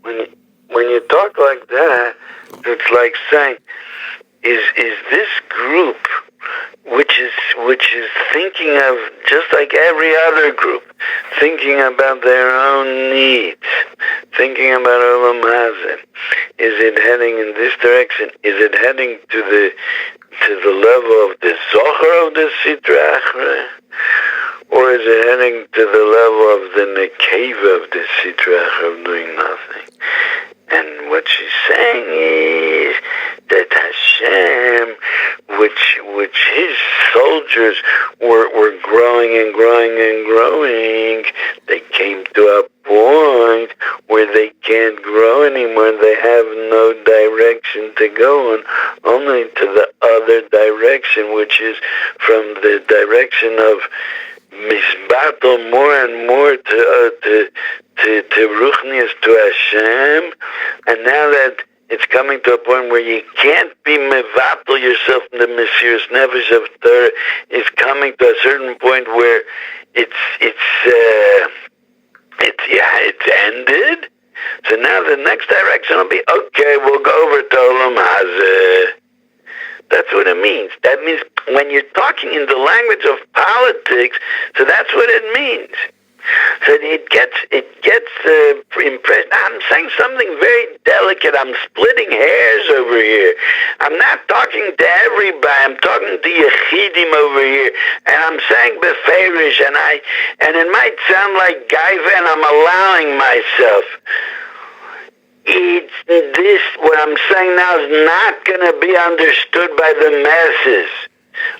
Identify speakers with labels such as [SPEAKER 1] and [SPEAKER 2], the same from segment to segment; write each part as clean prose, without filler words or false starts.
[SPEAKER 1] when you talk like that, it's like saying, is this group which is thinking of just like every other group, thinking about their own needs, thinking about Olam Hazeh. Is it heading in this direction? Is it heading to the level of the Zohar of the Sitra Achra? Or is it heading to the level of the Nekeva of the Sitra Achra of doing nothing? And what she's saying is that Hashem, which his soldiers were growing and growing and growing, they came to a point where they can't grow anymore. They have no direction to go on, only to the other direction, which is from the direction of misbattle more and more to Ruchnius, to Hashem, and now that it's coming to a point where you can't be mevatel yourself in the Mesiras Nefesh of Torah, it's coming to a certain point where it's ended. So now the next direction will be, okay, we'll go over to Olam Hazeh. That's what it means. That means when you're talking in the language of politics, so that's what it means. So it gets impressed. I'm saying something very delicate. I'm splitting hairs over here. I'm not talking to everybody. I'm talking to Yechidim over here, and I'm saying beferish, and it might sound like gaiva, and I'm allowing myself. What I'm saying now is not going to be understood by the masses.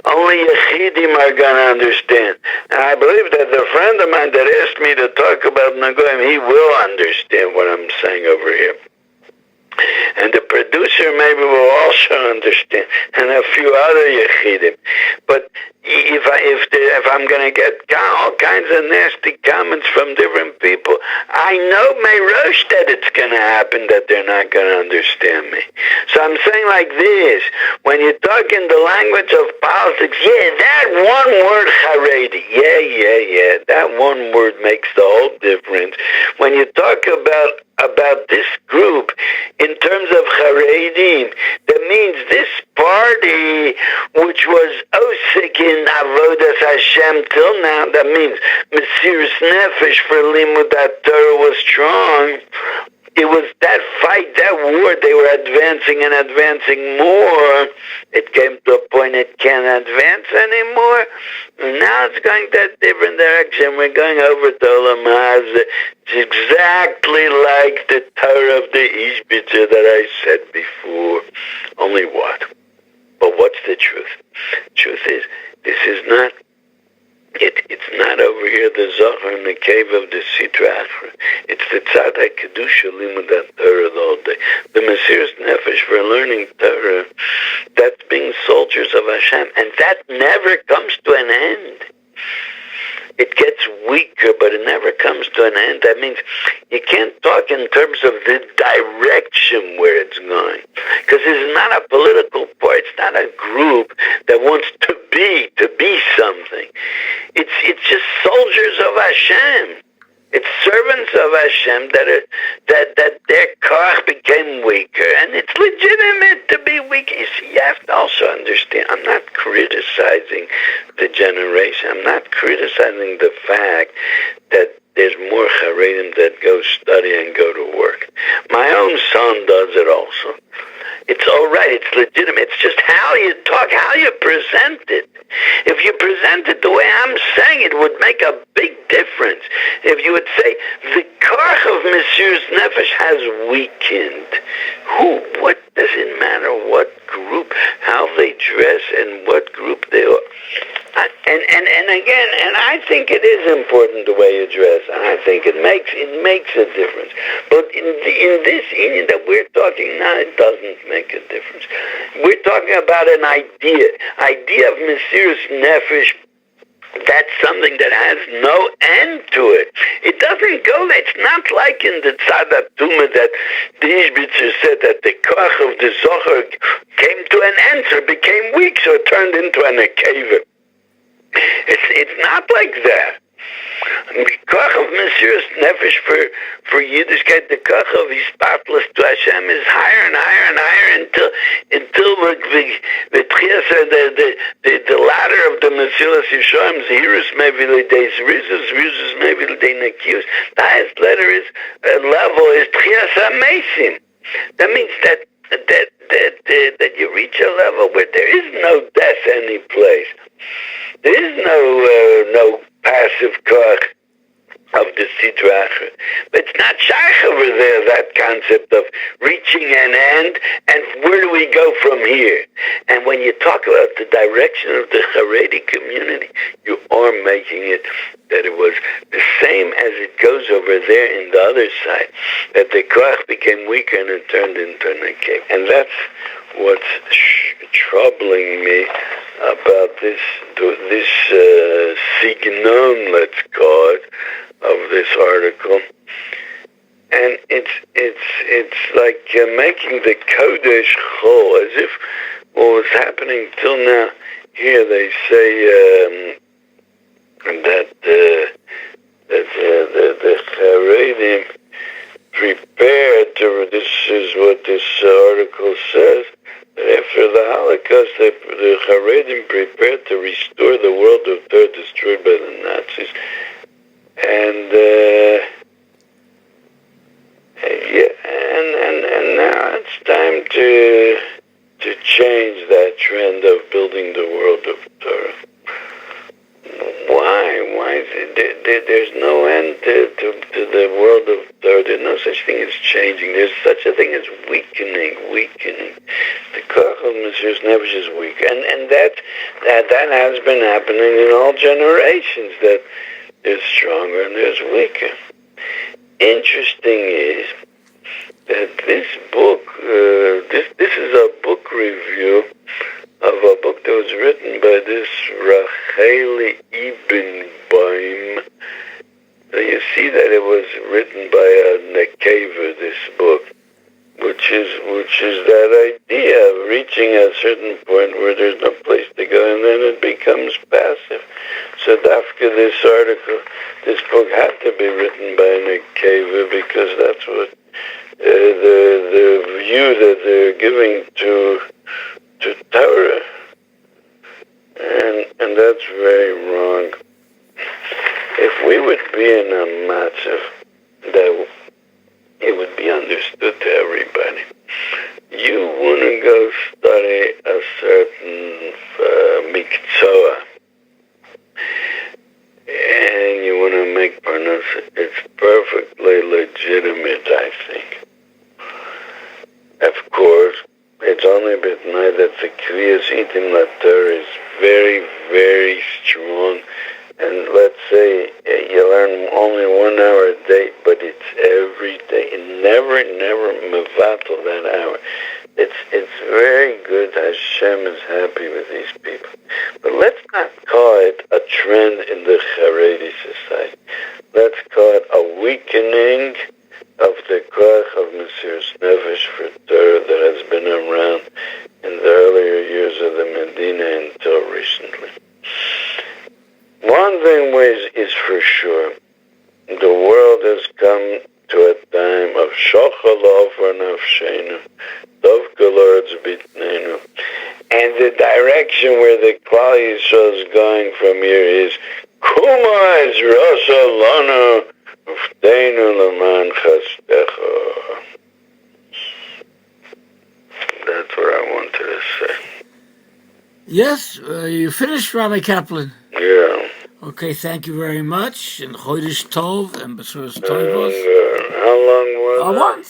[SPEAKER 1] Only Yechidim are going to understand. And I believe that the friend of mine that asked me to talk about Nagoyim, he will understand what I'm saying over here. And the producer maybe will also understand, and a few other Yechidim. But if I'm going to get all kinds of nasty comments from different people, I know Meirosh that it's going to happen, that they're not going to understand me. So I'm saying like this, when you talk in the language of politics, that one word charadi, that one word makes the whole difference. When you talk about this group in terms of charedim, that means this party which was osik in avodas Hashem till now, that means Mesiras Nefesh for limud Torah was strong. It was that fight, that war, they were advancing and advancing more. It came to a point it can't advance anymore. Now it's going that different direction. We're going over to Olam Hazeh. It's exactly like the Torah of the Ishbitzer that I said before. Only what? But what's the truth? Truth is, this is not it's not over here the Zohar in the cave of the Sitra Achra. It's the Tzaddik Kedusha Limud Torah the whole day. The Mesiras Nefesh for learning Torah, that's being soldiers of Hashem, and that never comes to an end. It gets weaker, but it never comes to an end. That means you can't talk in terms of the direction where it's going. Because it's not a political party. It's not a group that wants to be something. It's just soldiers of Hashem. It's servants of Hashem that their koach became weaker, and it's legitimate to be weak. You see, you have to also understand, I'm not criticizing the generation. I'm not criticizing the fact that there's more charedim that go study and go to work. My own son does it also. It's all right. It's legitimate. It's just how you talk, how you present it. If you present it the way I'm saying it, would make a big difference. If you would say, the koach of Mesiras Nefesh has weakened. What does it matter what group, how they dress, and what group they are? And again, and I think it is important the way you dress, and I think it makes a difference. But in this Indian that we're talking now, it doesn't make a difference. We're talking about an idea of Mesiras Nefesh. That's something that has no end to it. It doesn't go. It's not like in the Tzad Tuma that the Ishbitzer said that the koach of the Zohar came to an end, so it became weak, so it turned into an akeva. It's not like that. The koch of Mesiras Nefesh for Yiddishkeit, the koch of Hispatlus to Hashem is higher and higher and higher until the ladder of the Mesilas Yeshaim, Zehirus maybe L'dei Zrizus, Zrizus maybe L'dei Nakius. The highest level is Tchias HaMesim. That means that you reach a level where there is no death any place. There is no passive koch of the Sidra Achra. But it's not shaykh over there, that concept of reaching an end, and where do we go from here? And when you talk about the direction of the charadi community, you are making it that it was the same as it goes over there in the other side, that the koch became weaker and it turned into a cave. And that's what's troubling me about this signon, let's call it, of this article. And it's like making the Kodesh Chol, as if what was happening till now. Here they say that the Charedim prepared to, this is what this article says, that after the Holocaust, the Charedim prepared to restore the world of Torah destroyed by the Nazis. And now it's time to change that trend of building the world of Torah. Why is it? There's no end to the world of Torah. There's no such thing as changing. There's such a thing as weakening. The koch of Mesiras Nefesh is weak, and that has been happening in all generations. That there's stronger and there's weaker. Interesting is that this book, this is a book review of a book that was written by this Racheli Ebenbaum. You see that it was written by a Nekeva, this book, which is that idea of reaching a certain point where there's no place to go, and then it becomes passive. So Dafka, this article, this book had to be written by Nekeva, because that's what the view that they're giving to Torah, and that's very wrong. If we would be in a matzav that it would be understood to everybody, you want to go study a certain mikzoah, and you want to make parnas, it's perfectly legitimate, I think. Of course, it's only betnai that the kriyas itim lator is very, very strong. And let's say you learn only 1 hour a day, but it's every day. Never mevatel that hour. It's very good. Hashem is happy with these people. But let's not call it a trend in the Haredi society. Let's call it a weakening of the koch of Mesiras Nefesh for Torah that has been around in the earlier years of the Medina until recently. One thing is for sure, the world has come to a time of Shochalov or Nafshenu, Dovkalords Bitnenu, and the direction where the Klal Yisrael is going from here is Kuma is Rosa Lana Ufteinu Laman Chastecha. That's what I wanted to say.
[SPEAKER 2] Yes, you finished, Rabbi Kaplan?
[SPEAKER 1] Yeah.
[SPEAKER 2] Okay, thank you very much. And Chodesh Tov and Besuras Tovos.
[SPEAKER 1] How long was it?
[SPEAKER 2] A month.